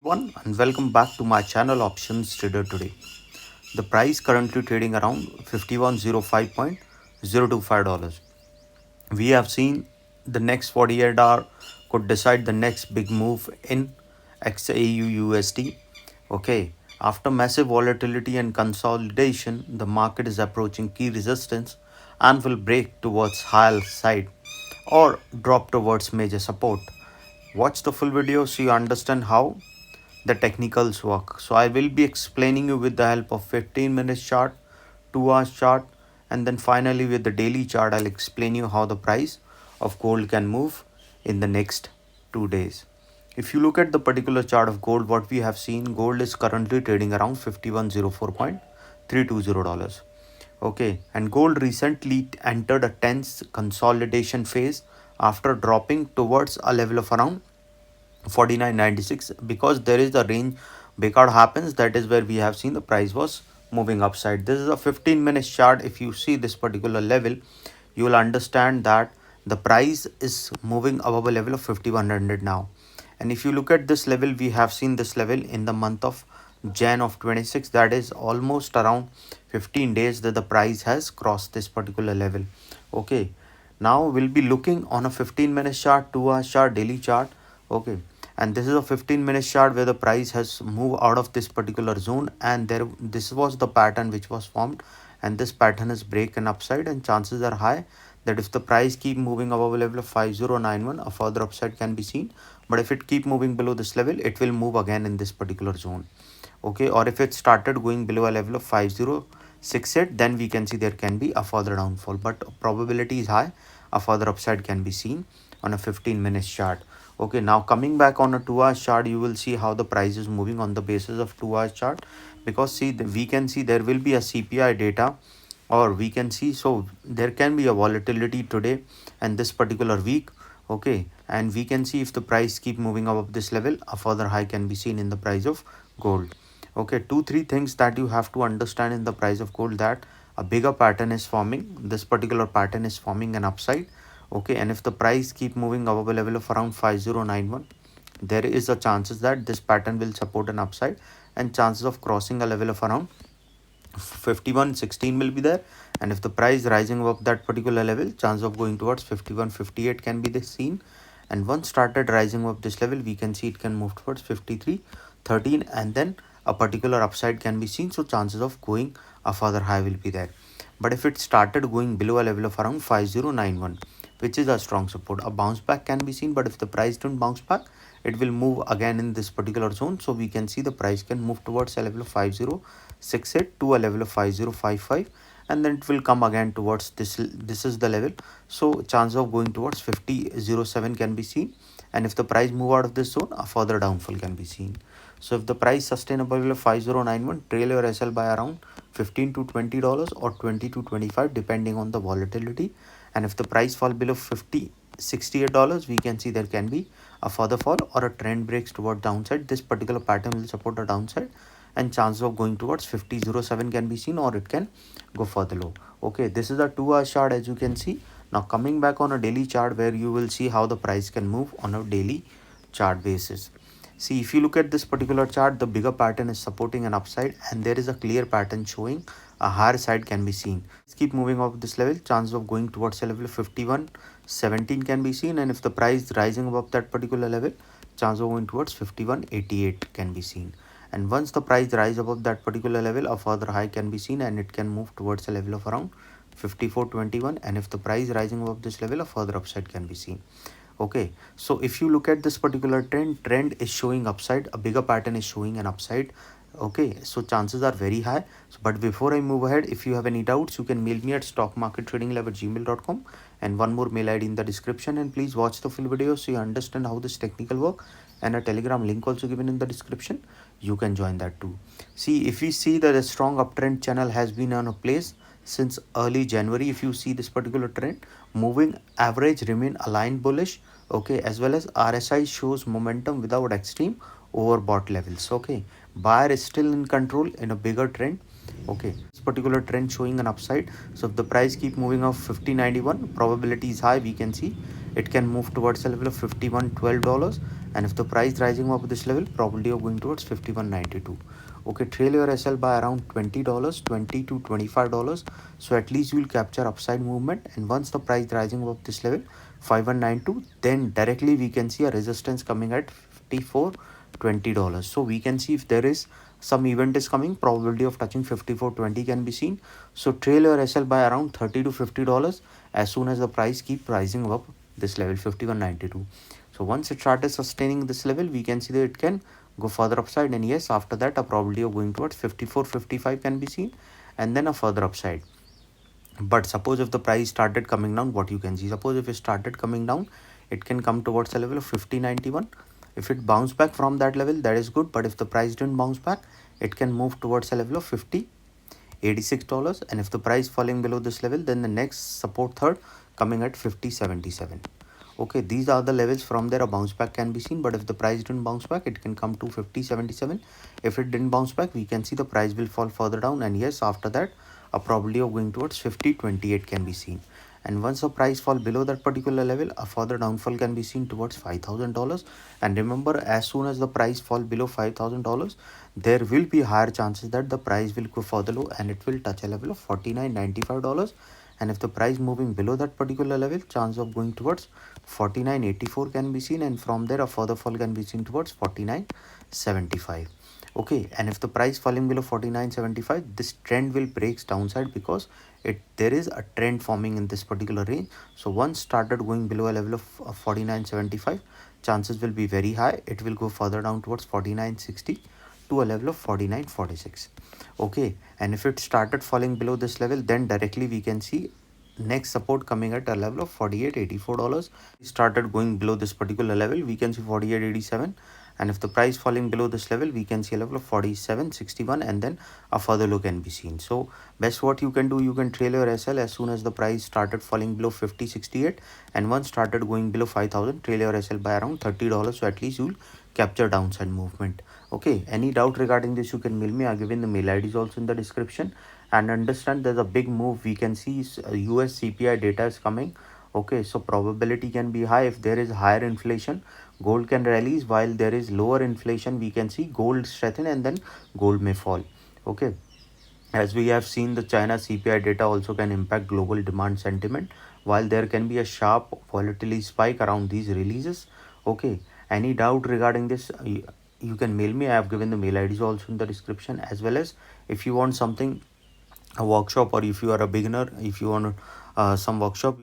One and welcome back to my channel Options Trader Today. The price currently trading around $5105.025. We have seen the next 48 hour could decide the next big move in XAU USD. Okay, after massive volatility and consolidation, the market is approaching key resistance and will break towards higher side or drop towards major support. Watch the full video so you understand how the technicals work. So I will be explaining you with the help of 15 minutes chart, 2 hours chart, and then finally with the daily chart I'll explain you how the price of gold can move in the next 2 days. If you look at the particular chart of gold, what we have seen, gold is currently trading around $5104.320. Okay, and gold recently entered a tense consolidation phase after dropping towards a level of around 49.96 because there is the range breakout happens. That is where we have seen the price was moving upside. This is a 15 minutes chart. If you see this particular level, you will understand that the price is moving above a level of 5100 now. And if you look at this level, we have seen this level in the month of Jan of 26. That is almost around 15 days that the price has crossed this particular level. Okay, now we'll be looking on a 15 minutes chart, 2 hours chart, daily chart. Okay, and this is a 15 minutes chart where the price has moved out of this particular zone, and this was the pattern which was formed, and this pattern is break and upside, and chances are high that if the price keep moving above a level of 5091, a further upside can be seen. But if it keep moving below this level, it will move again in this particular zone. Okay, or if it started going below a level of 5068, then we can see there can be a further downfall, but probability is high a further upside can be seen on a 15 minutes chart. Okay, now coming back on a 2 hours chart, you will see how the price is moving on the basis of 2 hours chart, because see we can see there will be a CPI data, or we can see, so there can be a volatility today and this particular week. Okay, and we can see if the price keep moving above this level, a further high can be seen in the price of gold. Okay, 2 3 things that you have to understand in the price of gold, that a bigger pattern is forming. This particular pattern is forming an upside. Okay, and if the price keep moving above a level of around 5091, there is a chances that this pattern will support an upside, and chances of crossing a level of around 5116 will be there. And if the price rising above that particular level, chance of going towards 5158 can be seen. And once started rising above this level, we can see it can move towards 5313, and then a particular upside can be seen, so chances of going a further high will be there. But if it started going below a level of around 5091, which is a strong support, a bounce back can be seen. But if the price don't bounce back, it will move again in this particular zone, so we can see the price can move towards a level of 5068 to a level of 5055, and then it will come again towards this is the level, so chance of going towards 5007 can be seen. And if the price move out of this zone, a further downfall can be seen. So if the price sustainable level of 5091, trail your SL by around 15 to $20 or 20 to 25 depending on the volatility. And if the price fall below $68, we can see there can be a further fall or a trend breaks toward downside. This particular pattern will support a downside, and chances of going towards 5007 can be seen, or it can go further low. Okay, this is a 2 hour chart as you can see. Now coming back on a daily chart, where you will see how the price can move on a daily chart basis. See, if you look at this particular chart, the bigger pattern is supporting an upside, and there is a clear pattern showing a higher side can be seen. Let's keep moving up this level, chance of going towards a level of 5117 can be seen. And if the price rising above that particular level, chance of going towards 5188 can be seen. And once the price rise above that particular level, a further high can be seen, and it can move towards a level of around 5421. And if the price rising above this level, a further upside can be seen. Okay, so if you look at this particular trend is showing upside, a bigger pattern is showing an upside. Okay, so chances are very high. So, but before I move ahead, if you have any doubts, you can mail me at stockmarkettradinglab@gmail.com, and one more mail ID in the description. And please watch the full video so you understand how this technical work, and a telegram link also given in the description, you can join that too. See, if we see that a strong uptrend channel has been on a place since early January. If you see this particular trend, moving average remain aligned bullish. Okay, as well as RSI shows momentum without extreme overbought levels. Okay, buyer is still in control in a bigger trend. Okay, this particular trend showing an upside. So if the price keep moving off 50.91, probability is high. We can see it can move towards a level of $51.12, and if the price rising up this level, probability of going towards 51.92. Okay, trail your SL by around $20, $20 to $25. So at least you will capture upside movement, and once the price rising up this level 5192, then directly we can see a resistance coming at $54.20. So we can see if there is some event is coming, probability of touching 54.20 can be seen. So trail your SL by around $30 to $50 as soon as the price keep rising up this level 51.92. So once it started sustaining this level, we can see that it can go further upside, and yes, after that a probability of going towards 54.55 can be seen, and then a further upside. But suppose if the price started coming down, what you can see, suppose if it started coming down, it can come towards a level of 50.91. If it bounce back from that level, that is good, but if the price didn't bounce back, it can move towards a level of $50.86, and if the price falling below this level, then the next support third coming at 50.77. Okay, these are the levels. From there a bounce back can be seen, but if the price didn't bounce back, it can come to 50.77. If it didn't bounce back, we can see the price will fall further down, and yes, after that a probability of going towards 50.28 can be seen. And once the price fall below that particular level, a further downfall can be seen towards $5,000. And remember, as soon as the price fall below $5,000, there will be higher chances that the price will go further low, and it will touch a level of $49.95. And if the price moving below that particular level, chance of going towards 49.84 can be seen, and from there a further fall can be seen towards 49.75. Okay, and if the price falling below 49.75, this trend will breaks downside, because there is a trend forming in this particular range. So once started going below a level of 49.75, chances will be very high it will go further down towards 49.60 to a level of 49.46. Okay, and if it started falling below this level, then directly we can see next support coming at a level of $48.84. Started going below this particular level, we can see 48.87, and if the price falling below this level, we can see a level of 47.61, and then a further low can be seen. So best what you can do, you can trail your SL as soon as the price started falling below 50.68, and once started going below 5,000, trail your SL by around $30, so at least you'll capture downside movement. Okay, any doubt regarding this, you can mail me. I've given the mail IDs also in the description. And understand there's a big move. We can see US CPI data is coming. Okay, so probability can be high. If there is higher inflation, gold can release. While there is lower inflation, we can see gold strengthen, and then gold may fall. Okay, as we have seen, the China CPI data also can impact global demand sentiment, while there can be a sharp volatility spike around these releases. Okay, any doubt regarding this, you can mail me. I have given the mail IDs also in the description, as well as if you want something, a workshop, or if you are a beginner, if you want some workshop,